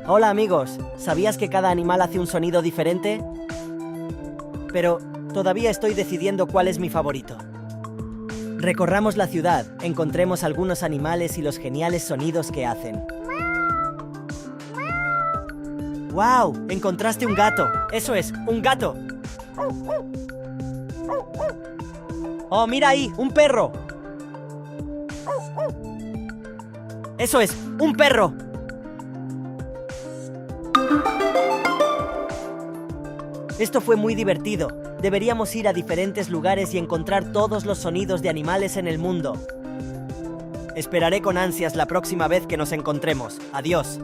Hola amigos, ¿sabías que cada animal hace un sonido diferente? Pero todavía estoy decidiendo cuál es mi favorito. Recorramos la ciudad, encontremos algunos animales y los geniales sonidos que hacen. ¡Wow! Encontraste un gato. Eso es, un gato. ¡Oh, mira ahí! ¡Un perro! ¡Eso es! ¡Un perro! Esto fue muy divertido. Deberíamos ir a diferentes lugares y encontrar todos los sonidos de animales en el mundo. Esperaré con ansias la próxima vez que nos encontremos. Adiós.